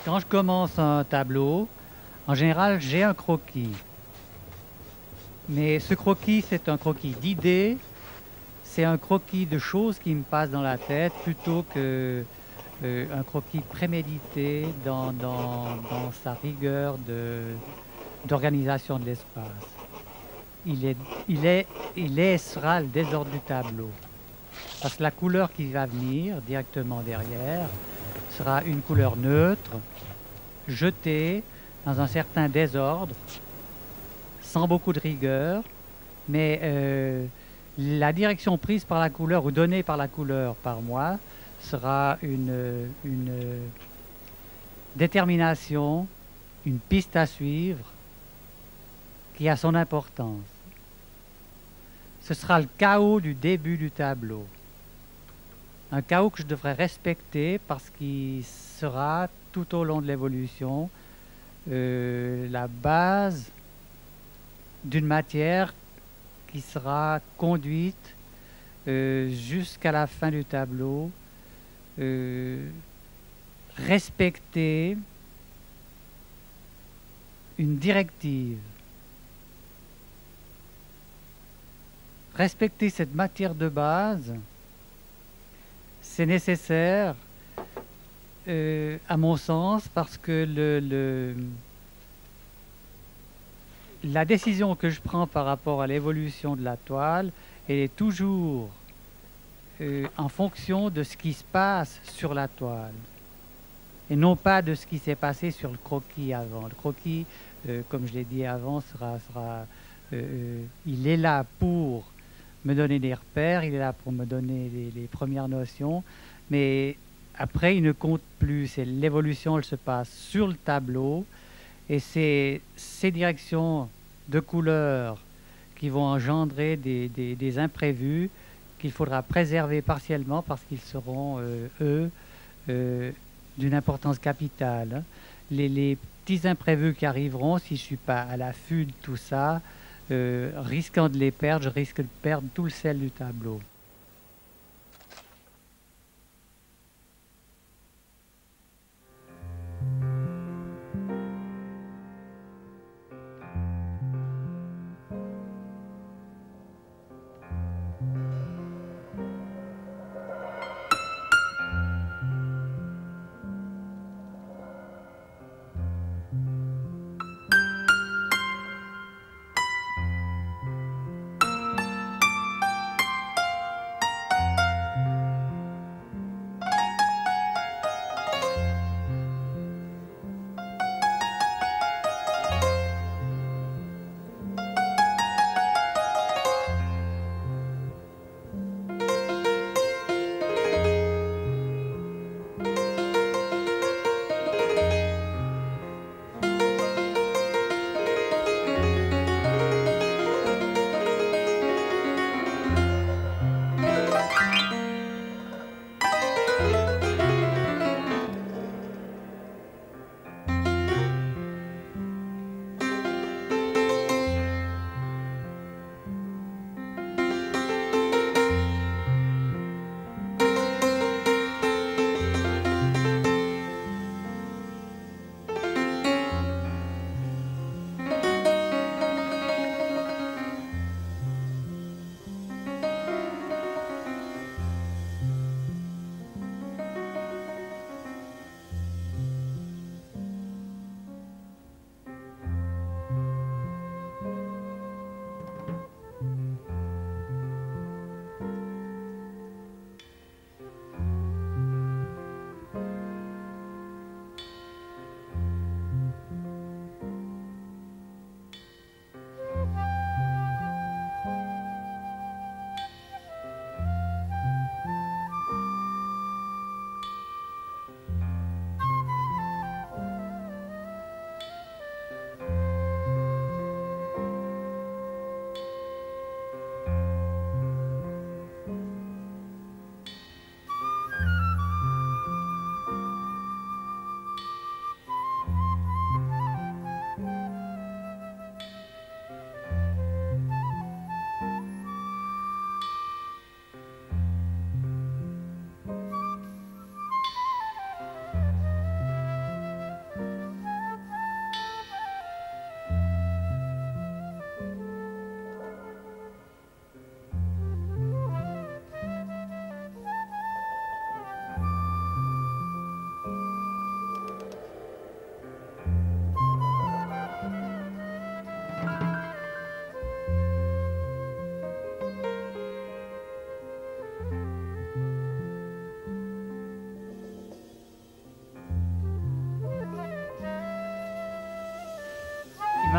Quand je commence un tableau, en général, j'ai un croquis. Mais ce croquis, c'est un croquis d'idées, c'est un croquis de choses qui me passent dans la tête plutôt que un croquis prémédité dans sa rigueur d'organisation de l'espace. Il est, il est, il laissera le désordre du tableau. Parce que la couleur qui va venir directement derrière sera une couleur neutre, jetée dans un certain désordre, sans beaucoup de rigueur, mais la direction prise par la couleur ou donnée par la couleur par moi sera une détermination, une piste à suivre qui a son importance. Ce sera le chaos du début du tableau. Un chaos que je devrais respecter parce qu'il sera tout au long de l'évolution la base d'une matière qui sera conduite jusqu'à la fin du tableau, respecter une directive, respecter cette matière de base, c'est nécessaire à mon sens parce que la décision que je prends par rapport à l'évolution de la toile, elle est toujours en fonction de ce qui se passe sur la toile et non pas de ce qui s'est passé sur le croquis avant. Le croquis, comme je l'ai dit avant, il est là pour me donner des repères, il est là pour me donner les premières notions, mais après, il ne compte plus. C'est l'évolution, elle se passe sur le tableau, et c'est ces directions de couleurs qui vont engendrer des imprévus qu'il faudra préserver partiellement parce qu'ils seront, eux, euh, d'une importance capitale, hein. Les petits imprévus qui arriveront, si je ne suis pas à l'affût de tout ça, risquant de les perdre, je risque de perdre tout le sel du tableau.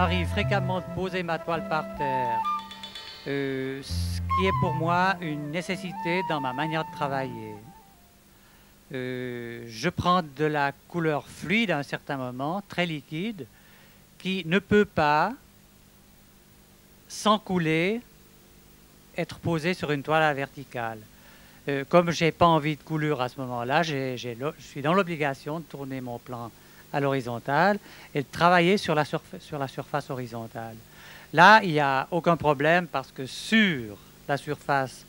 m'arrive fréquemment de poser ma toile par terre, ce qui est pour moi une nécessité dans ma manière de travailler. Je prends de la couleur fluide à un certain moment, très liquide, qui ne peut pas, sans couler, être posée sur une toile à verticale. Comme je n'ai pas envie de coulure à ce moment-là, je suis dans l'obligation de tourner mon plan à l'horizontale et de travailler sur la surface horizontale. Là, il n'y a aucun problème parce que sur la surface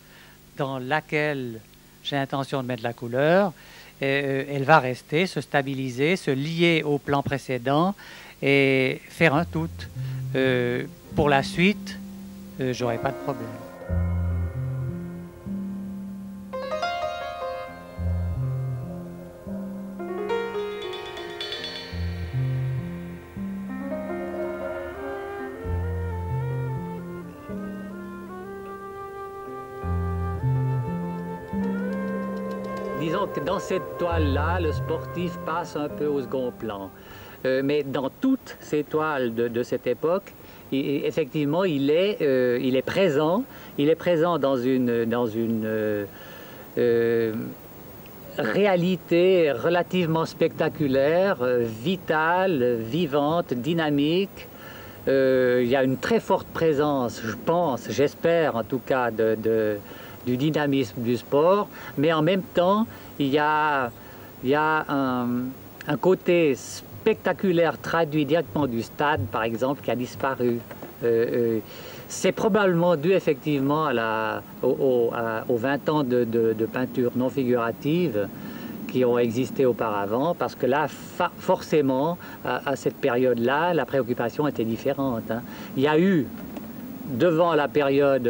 dans laquelle j'ai l'intention de mettre la couleur, elle va rester, se stabiliser, se lier au plan précédent et faire un tout. Pour la suite, j'aurai pas de problème. Disons que dans cette toile-là, le sportif passe un peu au second plan. Mais dans toutes ces toiles de cette époque, effectivement, il est présent. Il est présent dans une réalité relativement spectaculaire, vitale, vivante, dynamique. Il y a une très forte présence, je pense, j'espère en tout cas, du dynamisme du sport, mais en même temps, il y a un côté spectaculaire traduit directement du stade, par exemple, qui a disparu. C'est probablement dû effectivement aux 20 ans de peinture non figurative qui ont existé auparavant, parce que là, forcément, à cette période-là, la préoccupation était différente. Hein. Il y a eu, devant la période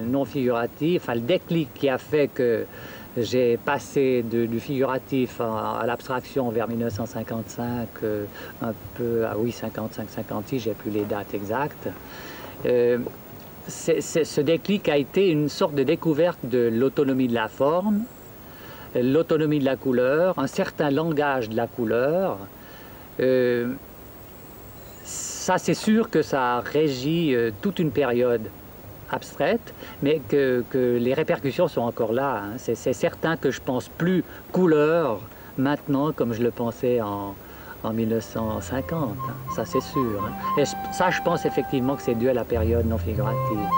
non figurative, enfin, le déclic qui a fait que j'ai passé du figuratif à l'abstraction vers 1955, un peu, oui, 55-56, j'ai plus les dates exactes. Ce déclic a été une sorte de découverte de l'autonomie de la forme, l'autonomie de la couleur, un certain langage de la couleur. Ça, c'est sûr que ça régit toute une période abstraite, mais que les répercussions sont encore là. Hein. C'est certain que je pense plus couleur maintenant comme je le pensais en 1950. Hein. Ça, c'est sûr. Hein. Et ça, je pense effectivement que c'est dû à la période non figurative.